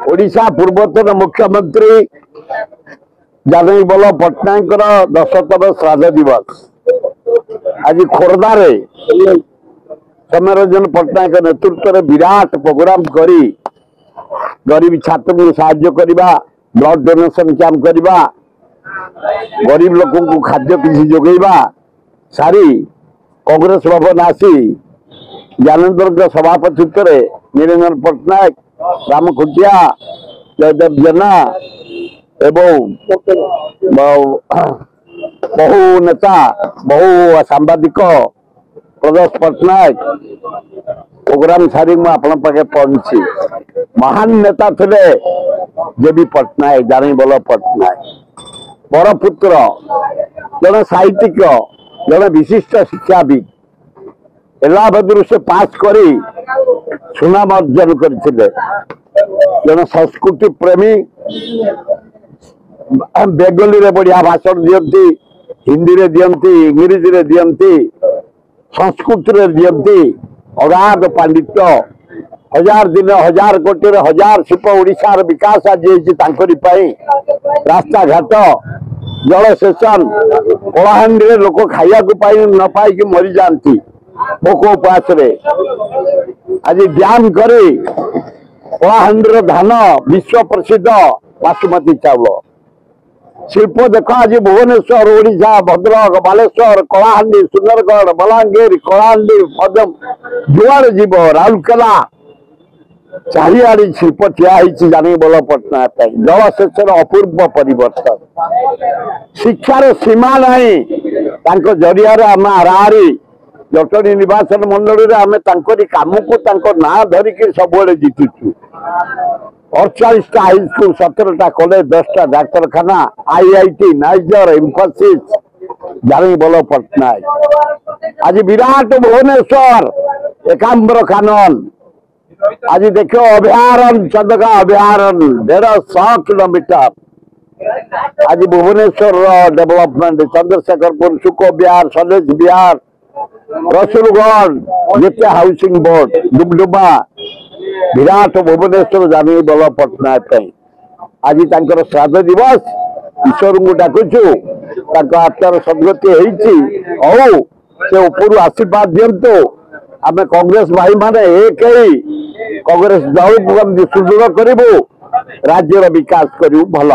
ओडिशा पूर्वतन मुख्यमंत्री जानवी बल्लभ पट्टनायक 10तम श्राद्ध दिवस आज खोर्धारे सौम्यरंजन पट्टनायक नेतृत्व में विराट प्रोग्राम करी गरीब छात्र को साहाय्य करवा ब्लड डोनेशन कैंप करवा गरीब लोक को खाद्य किसी जोगेवा सारी कांग्रेस भवन आसी ज्ञानेन्द्र सभापतित्व निरंजन पट्टनायक राम खुटिया जयदेव जेना एवं बहु नेता बहु सांबादिक प्रदेश पट्टनायक प्रोग्राम सारी मुझे पहुंची महान नेता थे जेबी पट्टनायक जानवी बल्लभ पट्टनायक बड़ पुत्र जड़े साहित्यिक जड़े विशिष्ट शिक्षाविद इलाहाबाद से पास करी सुनाम अर्जन करते जड़े संस्कृति प्रेमी बेंगली रे बढ़िया भाषण दियंती हिंदी रे दियंती इंग्लिश रे दियंती संस्कृत रे दियंती अगाध पांडित्य हजार दिन हजार कोटी हजार शिल्प ओडिशार विकास आज रास्ता घाट जल सेशन कलाहांडी लोक खाया न पाई मरी जाती भोक उपास आज डैम करे कलाहांडी धान विश्व प्रसिद्ध बासुमती चावल शिल्प देख आज भुवनेश्वर ओडिशा भद्रक बालेश्वर कलाहांडी सुंदरगढ़ बलांगीर कलाहांडी जुआड़ जीव राउरकेला चारिआड़ी शिल्प ठिया जानवी बल्लभ पट्टनायक जलसेचन अपूर्व परिवर्तन शिक्षार सीमा नहीं जरिया आम हाराहारी जटणी निर्वाचन मंडल आम कम को ना धरिक सब जीतुचु 48टा हाईस्कल 17टा कॉलेज 10टा डाक्तरखाना IIT NISER Infosys Janaki Ballabh Pattnaik आज विराट भुवनेश्वर एकाम्र कानन आज देखो अभयारण्य चंदका अभयारण्य 150 किलोमीटर आज भुवनेश्वर डेवलपमेंट चंद्रशेखरपुर सुको बिहार सलेज बिहार रसूलगढ़ नित्य हाउसिंग बोर्ड डुबडुबा विराट भुवनेश्वर जानवी बल्लभ पट्टनायक आज श्राद्ध दिवस ईश्वर को डाकुचु आत्मार सदगति हो से ऊपर आशीर्वाद दिंतु आम कांग्रेस भाई माने एक कांग्रेस दल को सुदृढ़ करूँ राज्यर विकास करूँ भल।